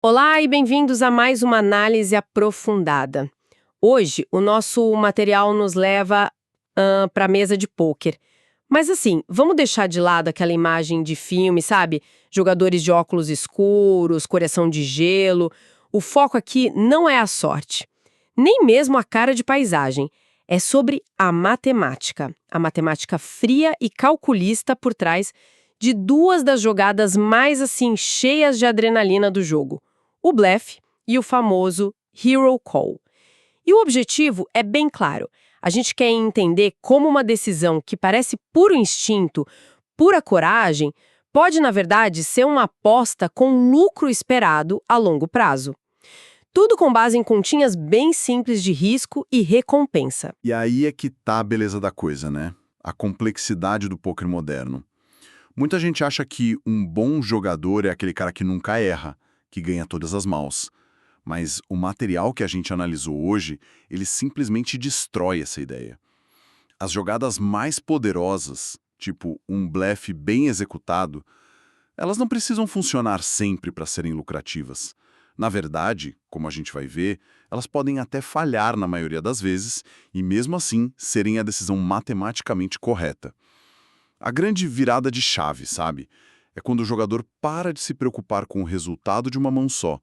Olá e bem-vindos a mais uma análise aprofundada. Hoje, o nosso material nos leva para a mesa de pôquer. Mas assim, vamos deixar de lado aquela imagem de filme, sabe? Jogadores de óculos escuros, coração de gelo. O foco aqui não é a sorte, nem mesmo a cara de paisagem. É sobre a matemática fria e calculista por trás de duas das jogadas mais assim cheias de adrenalina do jogo. O blefe e o famoso hero call. E o objetivo é bem claro. A gente quer entender como uma decisão que parece puro instinto, pura coragem, pode, na verdade, ser uma aposta com lucro esperado a longo prazo. Tudo com base em continhas bem simples de risco e recompensa. E aí é que tá a beleza da coisa, né? A complexidade do poker moderno. Muita gente acha que um bom jogador é aquele cara que nunca erra, que ganha todas as mãos. Mas o material que a gente analisou hoje, ele simplesmente destrói essa ideia. As jogadas mais poderosas, tipo um blefe bem executado, elas não precisam funcionar sempre para serem lucrativas. Na verdade, como a gente vai ver, elas podem até falhar na maioria das vezes e, mesmo assim, serem a decisão matematicamente correta. A grande virada de chave, sabe? É quando o jogador para de se preocupar com o resultado de uma mão só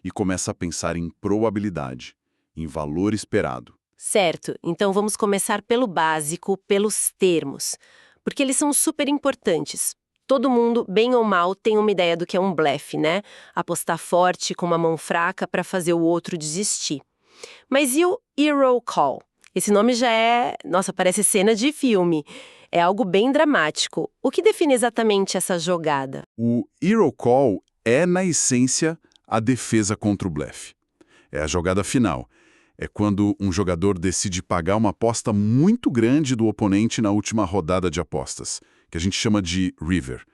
e começa a pensar em probabilidade, em valor esperado. Certo, então vamos começar pelo básico, pelos termos, porque eles são super importantes. Todo mundo, bem ou mal, tem uma ideia do que é um blefe, né? Apostar forte com uma mão fraca para fazer o outro desistir. Mas e o hero call? Esse nome já é... Nossa, parece cena de filme. É algo bem dramático. O que define exatamente essa jogada? O hero call é, na essência, a defesa contra o blefe. É a jogada final. É quando um jogador decide pagar uma aposta muito grande do oponente na última rodada de apostas, que a gente chama de river.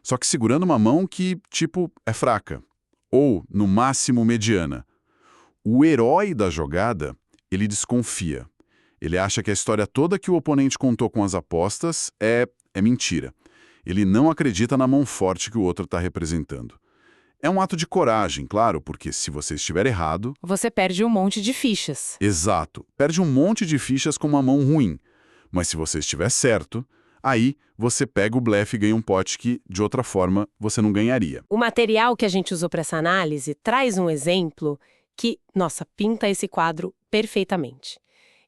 Só que segurando uma mão que, tipo, é fraca, ou, no máximo, mediana. O herói da jogada, ele desconfia. Ele acha que a história toda que o oponente contou com as apostas é mentira. Ele não acredita na mão forte que o outro está representando. É um ato de coragem, claro, porque se você estiver errado... Você perde um monte de fichas. Exato. Perde um monte de fichas com uma mão ruim. Mas se você estiver certo, aí você pega o blefe e ganha um pote que, de outra forma, você não ganharia. O material que a gente usou para essa análise traz um exemplo que, nossa, pinta esse quadro perfeitamente.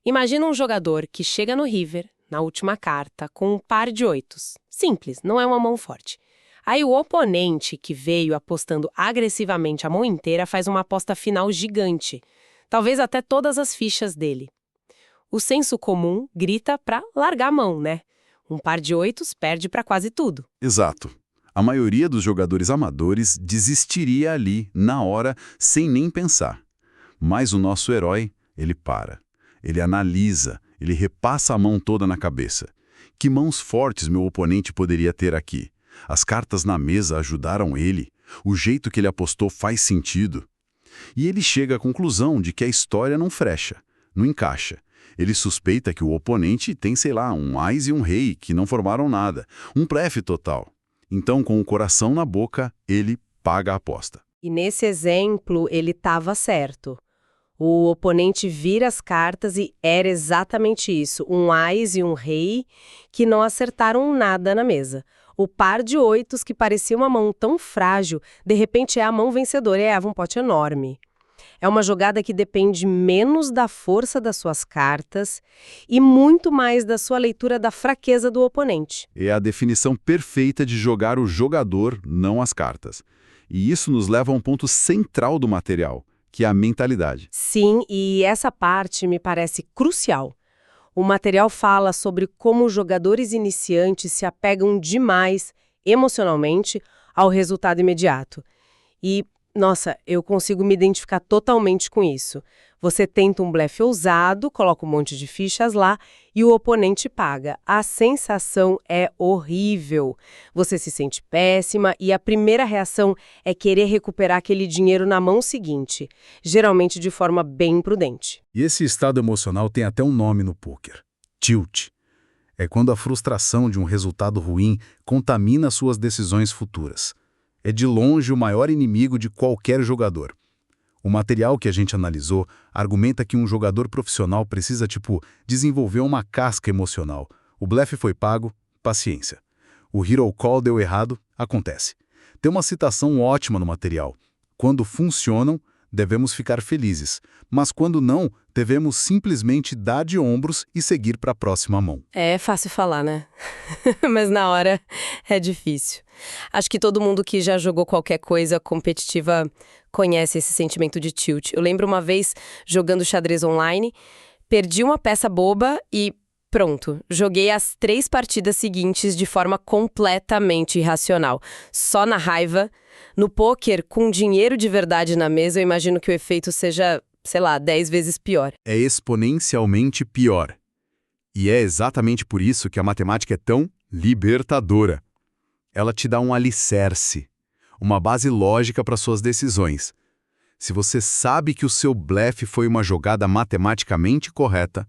Imagina um jogador que chega no river, na última carta, com um par de oitos. Simples, não é uma mão forte. Aí o oponente, que veio apostando agressivamente a mão inteira, faz uma aposta final gigante. Talvez até todas as fichas dele. O senso comum grita para largar a mão, né? Um par de oitos perde para quase tudo. Exato. A maioria dos jogadores amadores desistiria ali, na hora, sem nem pensar. Mas o nosso herói, ele para. Ele analisa, ele repassa a mão toda na cabeça. Que mãos fortes meu oponente poderia ter aqui? As cartas na mesa ajudaram ele. O jeito que ele apostou faz sentido. E ele chega à conclusão de que a história não fecha, não encaixa. Ele suspeita que o oponente tem, sei lá, um ás e um rei que não formaram nada. Um blefe total. Então, com o coração na boca, ele paga a aposta. E nesse exemplo, ele estava certo. O oponente vira as cartas e era exatamente isso, um ás e um rei que não acertaram nada na mesa. O par de oitos que parecia uma mão tão frágil, de repente é a mão vencedora e é um pote enorme. É uma jogada que depende menos da força das suas cartas e muito mais da sua leitura da fraqueza do oponente. É a definição perfeita de jogar o jogador, não as cartas. E isso nos leva a um ponto central do material, que é a mentalidade. Sim, e essa parte me parece crucial. O material fala sobre como os jogadores iniciantes se apegam demais, emocionalmente, ao resultado imediato. E, nossa, eu consigo me identificar totalmente com isso. Você tenta um blefe ousado, coloca um monte de fichas lá e o oponente paga. A sensação é horrível. Você se sente péssima e a primeira reação é querer recuperar aquele dinheiro na mão seguinte, geralmente de forma bem imprudente. E esse estado emocional tem até um nome no pôquer: tilt. É quando a frustração de um resultado ruim contamina suas decisões futuras. É de longe o maior inimigo de qualquer jogador. O material que a gente analisou argumenta que um jogador profissional precisa, desenvolver uma casca emocional. O blefe foi pago, paciência. O hero call deu errado, acontece. Tem uma citação ótima no material. Quando funcionam, devemos ficar felizes, mas quando não, devemos simplesmente dar de ombros e seguir para a próxima mão. É fácil falar, né? Mas na hora é difícil. Acho que todo mundo que já jogou qualquer coisa competitiva conhece esse sentimento de tilt. Eu lembro uma vez jogando xadrez online, perdi uma peça boba e pronto, joguei as 3 partidas seguintes de forma completamente irracional. Só na raiva. No pôquer, com dinheiro de verdade na mesa, eu imagino que o efeito seja, 10 vezes pior. É exponencialmente pior. E é exatamente por isso que a matemática é tão libertadora. Ela te dá um alicerce, uma base lógica para suas decisões. Se você sabe que o seu blefe foi uma jogada matematicamente correta,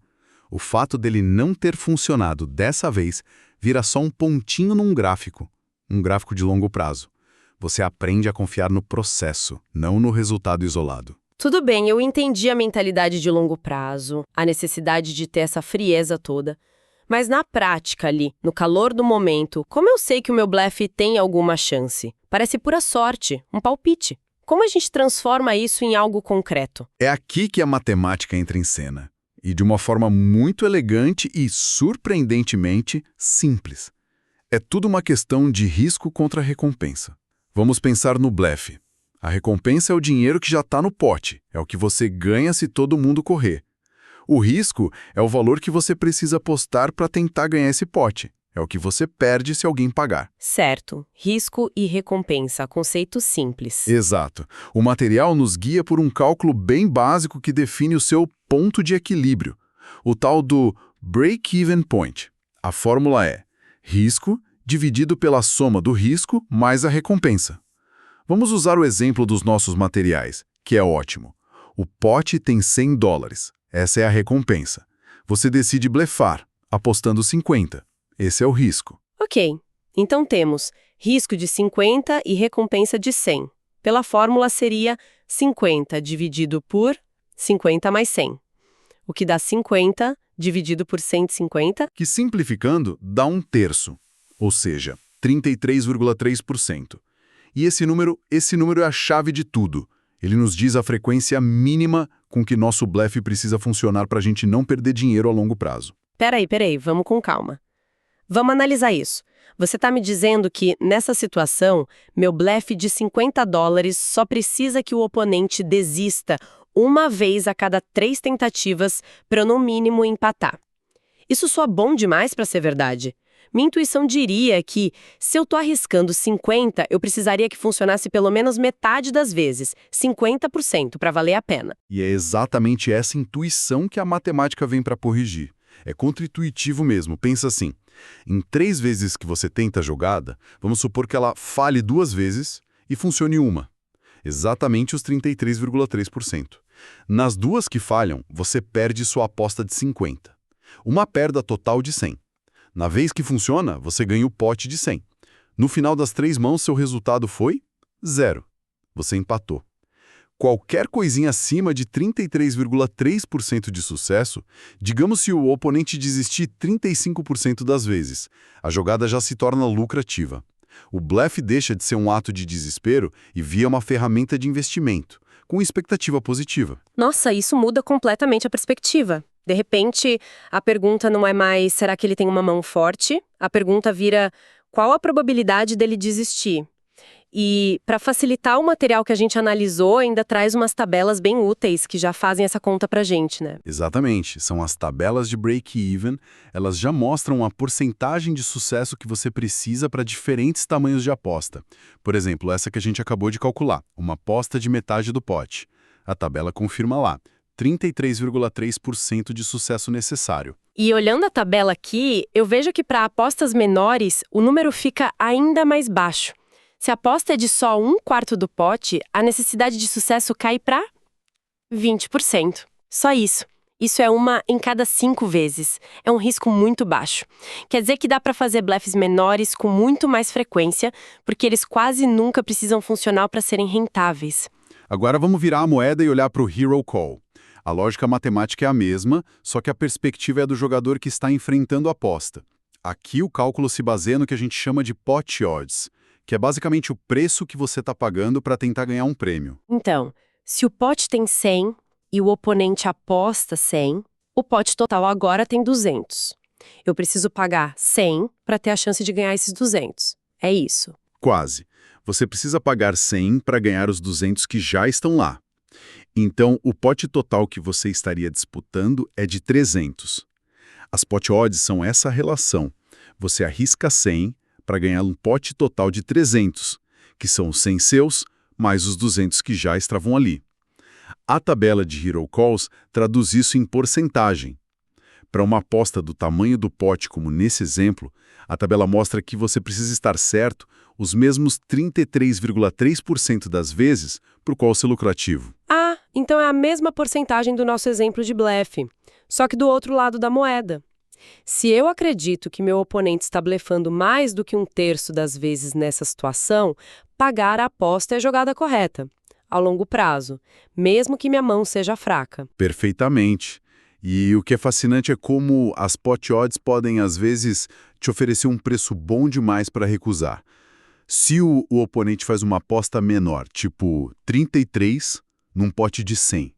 o fato dele não ter funcionado dessa vez vira só um pontinho num gráfico, um gráfico de longo prazo. Você aprende a confiar no processo, não no resultado isolado. Tudo bem, eu entendi a mentalidade de longo prazo, a necessidade de ter essa frieza toda. Mas na prática ali, no calor do momento, como eu sei que o meu blefe tem alguma chance? Parece pura sorte, um palpite. Como a gente transforma isso em algo concreto? É aqui que a matemática entra em cena. E de uma forma muito elegante e surpreendentemente simples. É tudo uma questão de risco contra recompensa. Vamos pensar no blefe. A recompensa é o dinheiro que já está no pote, é o que você ganha se todo mundo correr. O risco é o valor que você precisa apostar para tentar ganhar esse pote, é o que você perde se alguém pagar. Certo. Risco e recompensa, conceito simples. Exato. O material nos guia por um cálculo bem básico que define o seu ponto de equilíbrio, o tal do break-even point. A fórmula é risco dividido pela soma do risco mais a recompensa. Vamos usar o exemplo dos nossos materiais, que é ótimo. O pote tem $100. Essa é a recompensa. Você decide blefar, apostando 50. Esse é o risco. Ok. Então temos risco de 50 e recompensa de 100. Pela fórmula seria 50 dividido por 50 mais 100. O que dá 50 dividido por 150. Que simplificando dá 1/3. Ou seja, 33,3%. E esse número é a chave de tudo. Ele nos diz a frequência mínima com que nosso blefe precisa funcionar para a gente não perder dinheiro a longo prazo. Peraí, vamos com calma. Vamos analisar isso. Você está me dizendo que, nessa situação, meu blefe de $50 só precisa que o oponente desista uma vez a cada 3 tentativas para eu, no mínimo, empatar. Isso soa bom demais para ser verdade. Minha intuição diria que, se eu tô arriscando 50, eu precisaria que funcionasse pelo menos metade das vezes, 50%, para valer a pena. E é exatamente essa intuição que a matemática vem para corrigir. É contra-intuitivo mesmo. Pensa assim, em 3 vezes que você tenta a jogada, vamos supor que ela falhe 2 vezes e funcione uma. Exatamente os 33,3%. Nas 2 que falham, você perde sua aposta de 50. Uma perda total de 100. Na vez que funciona, você ganha o pote de 100. No final das 3 mãos, seu resultado foi 0. Você empatou. Qualquer coisinha acima de 33,3% de sucesso, digamos se o oponente desistir 35% das vezes, a jogada já se torna lucrativa. O blefe deixa de ser um ato de desespero e vira uma ferramenta de investimento, com expectativa positiva. Nossa, isso muda completamente a perspectiva. De repente, a pergunta não é mais será que ele tem uma mão forte? A pergunta vira qual a probabilidade dele desistir? E, para facilitar o material que a gente analisou, ainda traz umas tabelas bem úteis que já fazem essa conta pra gente, né? Exatamente. São as tabelas de break-even. Elas já mostram a porcentagem de sucesso que você precisa para diferentes tamanhos de aposta. Por exemplo, essa que a gente acabou de calcular, uma aposta de metade do pote. A tabela confirma lá, 33,3% de sucesso necessário. E olhando a tabela aqui, eu vejo que para apostas menores, o número fica ainda mais baixo. Se a aposta é de só 1/4 do pote, a necessidade de sucesso cai para 20%. Só isso. Isso é uma em cada 5 vezes. É um risco muito baixo. Quer dizer que dá para fazer blefs menores com muito mais frequência, porque eles quase nunca precisam funcionar para serem rentáveis. Agora vamos virar a moeda e olhar para o Hero Call. A lógica matemática é a mesma, só que a perspectiva é do jogador que está enfrentando a aposta. Aqui o cálculo se baseia no que a gente chama de pot odds, que é basicamente o preço que você está pagando para tentar ganhar um prêmio. Então, se o pote tem 100 e o oponente aposta 100, o pote total agora tem 200. Eu preciso pagar 100 para ter a chance de ganhar esses 200. É isso. Quase. Você precisa pagar 100 para ganhar os 200 que já estão lá. Então, o pote total que você estaria disputando é de 300. As pot odds são essa relação. Você arrisca 100 para ganhar um pote total de 300, que são os 100 seus, mais os 200 que já estavam ali. A tabela de Hero Calls traduz isso em porcentagem. Para uma aposta do tamanho do pote, como nesse exemplo, a tabela mostra que você precisa estar certo os mesmos 33,3% das vezes por qual ser lucrativo. Ah, então é a mesma porcentagem do nosso exemplo de blefe, só que do outro lado da moeda. Se eu acredito que meu oponente está blefando mais do que 1/3 das vezes nessa situação, pagar a aposta é a jogada correta, a longo prazo, mesmo que minha mão seja fraca. Perfeitamente. E o que é fascinante é como as pot odds podem, às vezes, te oferecer um preço bom demais para recusar. Se o oponente faz uma aposta menor, tipo 33 num pote de 100,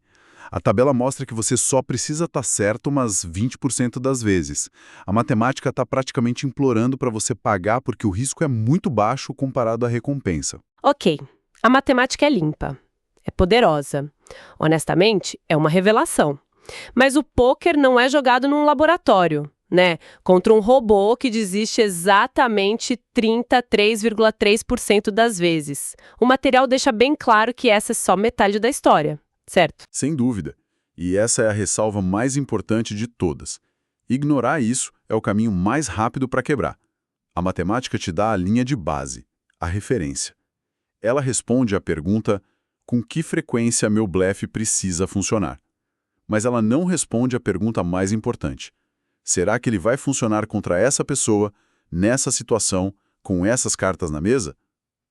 a tabela mostra que você só precisa estar certo umas 20% das vezes. A matemática está praticamente implorando para você pagar porque o risco é muito baixo comparado à recompensa. Ok, a matemática é limpa, é poderosa. Honestamente, é uma revelação. Mas o pôquer não é jogado num laboratório, né? Contra um robô que desiste exatamente 33,3% das vezes. O material deixa bem claro que essa é só metade da história, certo? Sem dúvida. E essa é a ressalva mais importante de todas. Ignorar isso é o caminho mais rápido para quebrar. A matemática te dá a linha de base, a referência. Ela responde à pergunta: com que frequência meu blefe precisa funcionar? Mas ela não responde à pergunta mais importante. Será que ele vai funcionar contra essa pessoa, nessa situação, com essas cartas na mesa?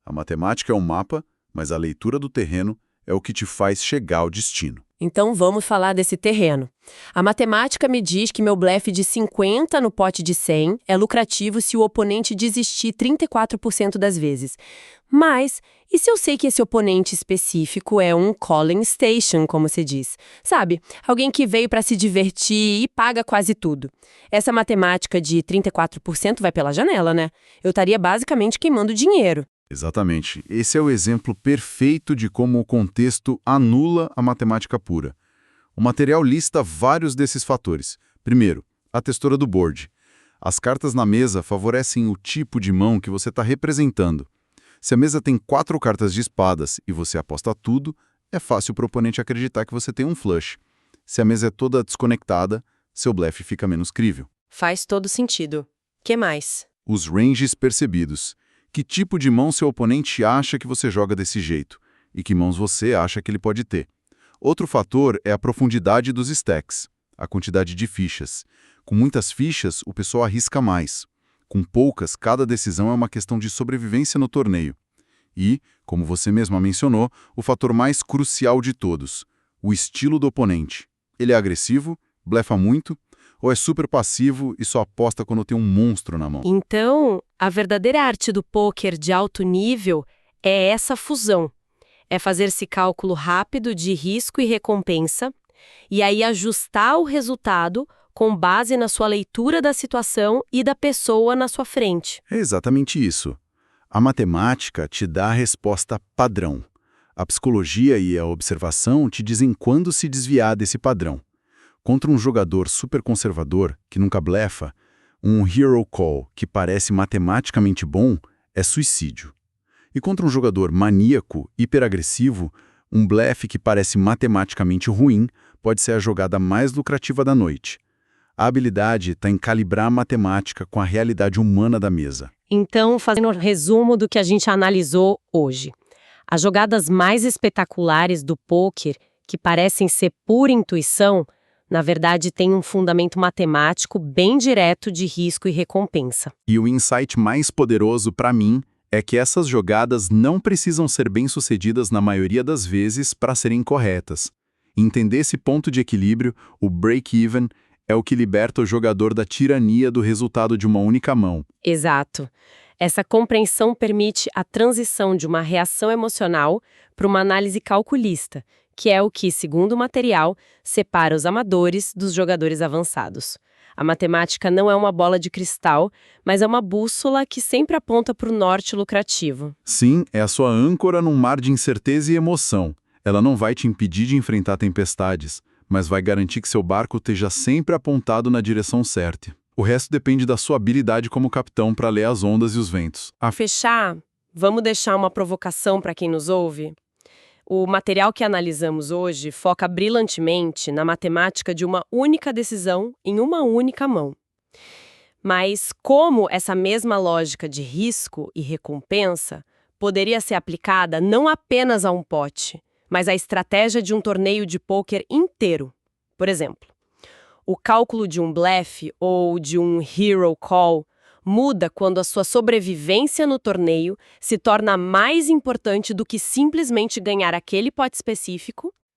A matemática é um mapa, mas a leitura do terreno é o que te faz chegar ao destino. Então vamos falar desse terreno. A matemática me diz que meu blefe de 50 no pote de 100 é lucrativo se o oponente desistir 34% das vezes. Mas, e se eu sei que esse oponente específico é um calling station, como se diz? Sabe, alguém que veio para se divertir e paga quase tudo. Essa matemática de 34% vai pela janela, né? Eu estaria basicamente queimando dinheiro. Exatamente. Esse é o exemplo perfeito de como o contexto anula a matemática pura. O material lista vários desses fatores. Primeiro, a textura do board. As cartas na mesa favorecem o tipo de mão que você está representando. Se a mesa tem 4 cartas de espadas e você aposta tudo, é fácil para o oponente acreditar que você tem um flush. Se a mesa é toda desconectada, seu blefe fica menos crível. Faz todo sentido. Que mais? Os ranges percebidos. Que tipo de mão seu oponente acha que você joga desse jeito? E que mãos você acha que ele pode ter? Outro fator é a profundidade dos stacks, a quantidade de fichas. Com muitas fichas, o pessoal arrisca mais. Com poucas, cada decisão é uma questão de sobrevivência no torneio. E, como você mesma mencionou, o fator mais crucial de todos, o estilo do oponente. Ele é agressivo, blefa muito, ou é super passivo e só aposta quando tem um monstro na mão? Então, a verdadeira arte do pôquer de alto nível é essa fusão. É fazer esse cálculo rápido de risco e recompensa, e aí ajustar o resultado com base na sua leitura da situação e da pessoa na sua frente. É exatamente isso. A matemática te dá a resposta padrão. A psicologia e a observação te dizem quando se desviar desse padrão. Contra um jogador super conservador, que nunca blefa, um hero call que parece matematicamente bom é suicídio. E contra um jogador maníaco, hiperagressivo, um blefe que parece matematicamente ruim pode ser a jogada mais lucrativa da noite. A habilidade está em calibrar a matemática com a realidade humana da mesa. Então, fazendo um resumo do que a gente analisou hoje. As jogadas mais espetaculares do pôquer, que parecem ser pura intuição, Na verdade, tem um fundamento matemático bem direto de risco e recompensa. E o insight mais poderoso para mim é que essas jogadas não precisam ser bem-sucedidas na maioria das vezes para serem corretas. Entender esse ponto de equilíbrio, o break-even, é o que liberta o jogador da tirania do resultado de uma única mão. Exato. Essa compreensão permite a transição de uma reação emocional para uma análise calculista, que é o que, segundo o material, separa os amadores dos jogadores avançados. A matemática não é uma bola de cristal, mas é uma bússola que sempre aponta para o norte lucrativo. Sim, é a sua âncora num mar de incerteza e emoção. Ela não vai te impedir de enfrentar tempestades, mas vai garantir que seu barco esteja sempre apontado na direção certa. O resto depende da sua habilidade como capitão para ler as ondas e os ventos. Para fechar, vamos deixar uma provocação para quem nos ouve? O material que analisamos hoje foca brilhantemente na matemática de uma única decisão em uma única mão. Mas como essa mesma lógica de risco e recompensa poderia ser aplicada não apenas a um pote, mas à estratégia de um torneio de pôquer inteiro? Por exemplo, o cálculo de um blefe ou de um hero call muda quando a sua sobrevivência no torneio se torna mais importante do que simplesmente ganhar aquele pote específico